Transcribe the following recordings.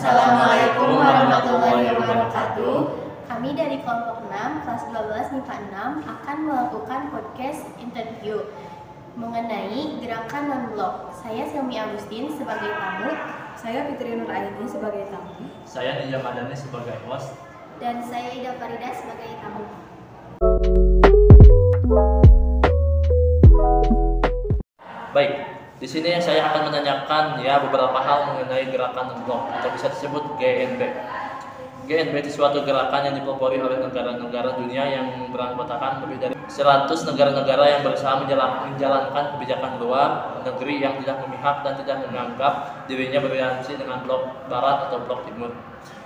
Assalamualaikum warahmatullahi wabarakatuh. Kami dari kelompok 6, kelas 12 MIPA 6 akan melakukan podcast interview mengenai gerakan non-blok. Saya Silmi Agustin sebagai tamu. Saya Fitri Nur Aini sebagai tamu. Saya Nija Madani sebagai host. Dan saya Ida Farida sebagai tamu. Baik, di sini saya akan menanyakan beberapa hal mengenai gerakan non-blok atau bisa disebut GNB. GNB itu suatu gerakan yang dipelopori oleh negara-negara dunia yang beranggotakan lebih dari 100 negara-negara yang berusaha menjalankan kebijakan luar negeri yang tidak memihak dan tidak menganggap dirinya beraliansi dengan blok barat atau blok timur.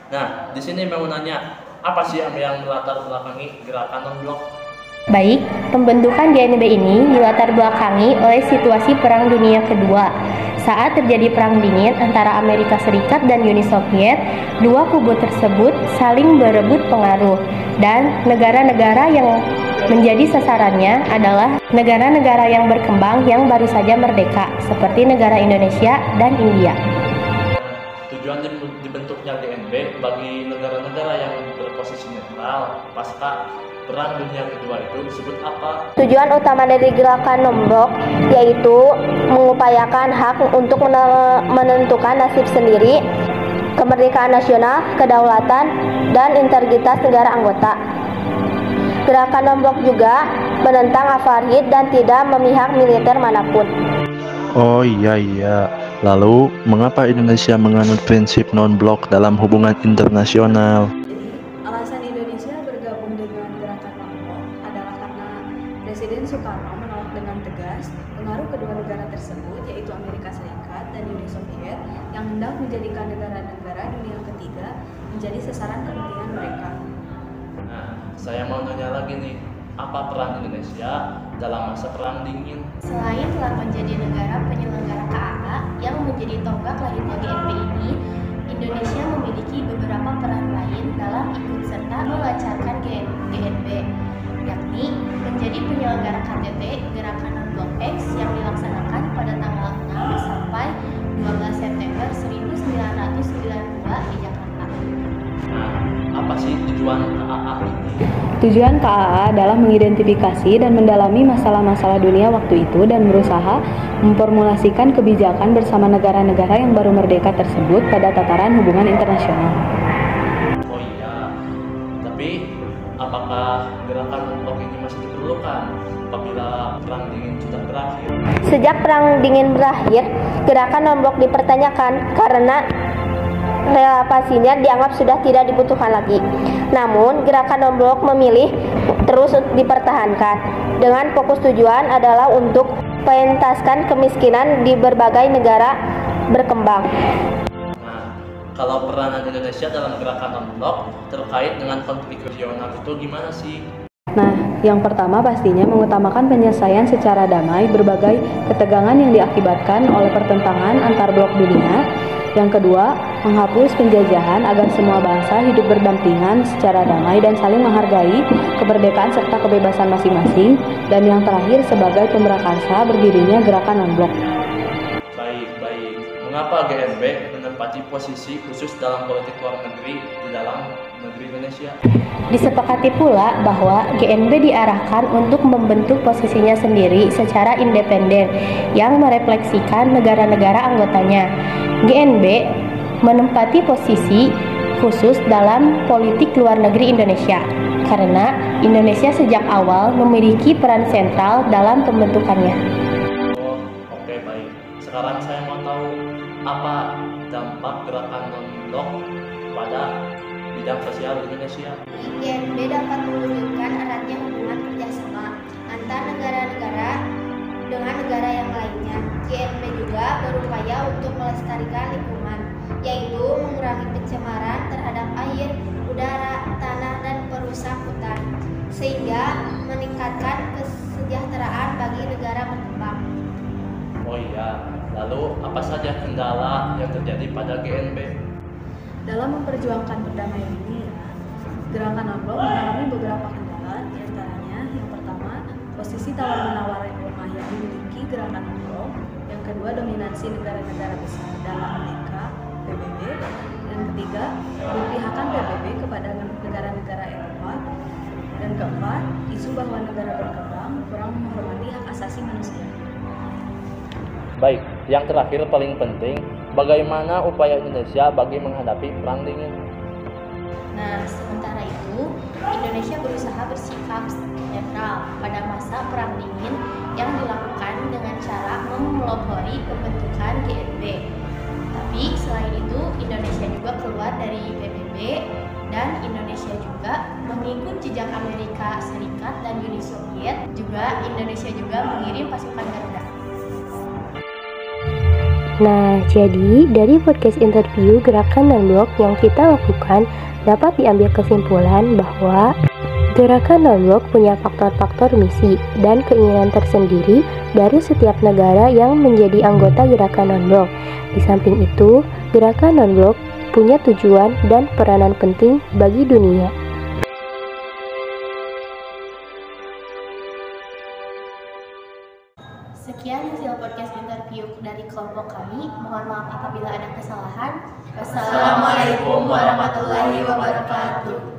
Nah, di sini mau nanya, apa sih yang melatar belakangi gerakan non-blok? Baik, pembentukan GNB ini dilatar belakangi oleh situasi Perang Dunia Kedua. Saat terjadi Perang Dingin antara Amerika Serikat dan Uni Soviet, dua kubu tersebut saling berebut pengaruh, dan negara-negara yang menjadi sasarannya adalah negara-negara yang berkembang yang baru saja merdeka, seperti negara Indonesia dan India. Tujuan dibentuknya GNB bagi negara-negara yang berposisi netral pasca Perang Dunia Kedua itu disebut apa? Tujuan utama dari gerakan non-blok yaitu mengupayakan hak untuk menentukan nasib sendiri, kemerdekaan nasional, kedaulatan, dan integritas negara anggota. Gerakan non-blok juga menentang apartheid dan tidak memihak militer manapun. Oh iya. Lalu, mengapa Indonesia menganut prinsip non-blok dalam hubungan internasional? Alasan Indonesia bergabung dengan gerakan non-blok adalah karena Presiden Soekarno menolak dengan tegas pengaruh kedua negara tersebut, yaitu Amerika Serikat dan Uni Soviet, yang hendak menjadikan negara-negara dunia ketiga menjadi sasaran kepentingan mereka. Nah, saya mau nanya lagi nih, apa peran Indonesia dalam masa Perang Dingin? Selain telah menjadi negara penyelenggara KAA yang menjadi tonggak lahirnya GNB ini, Indonesia memiliki beberapa peran lain dalam ikut serta melancarkan GNB, yakni menjadi penyelenggara KTT Gerakan Non-Blok X yang dilaksanakan pada tanggal 6 sampai 12 September 1992 di Jakarta. Nah, apa sih tujuan KAA ini? Tujuan KAA adalah mengidentifikasi dan mendalami masalah-masalah dunia waktu itu dan berusaha memformulasikan kebijakan bersama negara-negara yang baru merdeka tersebut pada tataran hubungan internasional. Oh iya, tapi apakah gerakan non-blok ini masih diperlukan apabila Perang Dingin sudah berakhir? Sejak Perang Dingin berakhir, gerakan non-blok dipertanyakan karena relevasinya dianggap sudah tidak dibutuhkan lagi. Namun, gerakan non-blok memilih terus dipertahankan dengan fokus tujuan adalah untuk pengentaskan kemiskinan di berbagai negara berkembang. Nah, kalau peranan Indonesia dalam gerakan non-blok terkait dengan konflik regional itu gimana sih? Nah, yang pertama pastinya mengutamakan penyelesaian secara damai berbagai ketegangan yang diakibatkan oleh pertentangan antar blok dunia. Yang kedua, menghapus penjajahan agar semua bangsa hidup berdampingan secara damai dan saling menghargai kemerdekaan serta kebebasan masing-masing. Dan yang terakhir, sebagai pemrakarsa berdirinya gerakan non-blok. Baik. Mengapa GNB menempati posisi khusus dalam politik luar negeri di dalam negeri Indonesia? Disepakati pula bahwa GNB diarahkan untuk membentuk posisinya sendiri secara independen yang merefleksikan negara-negara anggotanya. GNB menempati posisi khusus dalam politik luar negeri Indonesia karena Indonesia sejak awal memiliki peran sentral dalam pembentukannya. Oh, oke, baik. Sekarang saya mau tahu apa dampak gerakan non-blok pada bidang sosial di Indonesia. GNB dapat mewujudkan eratnya hubungan kerjasama antar negara-negara dengan negara yang lainnya. GNB juga berupaya untuk melestarikan lingkungan, yaitu mengurangi pencemaran terhadap air, udara, tanah, dan perusak hutan, sehingga meningkatkan kesejahteraan bagi negara berkembang. Oh iya, lalu apa saja kendala yang terjadi pada GNB? Dalam memperjuangkan perdamaian ini, gerakan non-blok mengalami beberapa kendala, diantaranya yang pertama, posisi tawar-menawar yang lemah yang dimiliki gerakan non-blok. Yang kedua, dominasi negara-negara besar dalam BK, PBB. yang ketiga, memperpihakan PBB kepada negara-negara Eropa. Dan keempat, isu bahwa negara berkembang kurang menghormati hak asasi manusia. Baik, yang terakhir paling penting, bagaimana upaya Indonesia bagi menghadapi perang dingin? Nah, sementara itu, Indonesia berusaha bersikap netral pada masa Perang Dingin yang dilakukan dengan cara memelopori pembentukan GNB. Tapi selain itu, Indonesia juga keluar dari PBB dan Indonesia juga mengikut jejak Amerika Serikat dan Uni Soviet. Juga Indonesia juga mengirim pasukan Garuda. Nah, jadi dari podcast interview Gerakan Non-Blok yang kita lakukan dapat diambil kesimpulan bahwa Gerakan Non-Blok punya faktor-faktor misi dan keinginan tersendiri dari setiap negara yang menjadi anggota Gerakan Non-Blok. Di samping itu, Gerakan Non-Blok punya tujuan dan peranan penting bagi dunia. Sekian hasil podcast interview dari kelompok kami. Mohon maaf apabila ada kesalahan. Wassalamualaikum warahmatullahi wabarakatuh.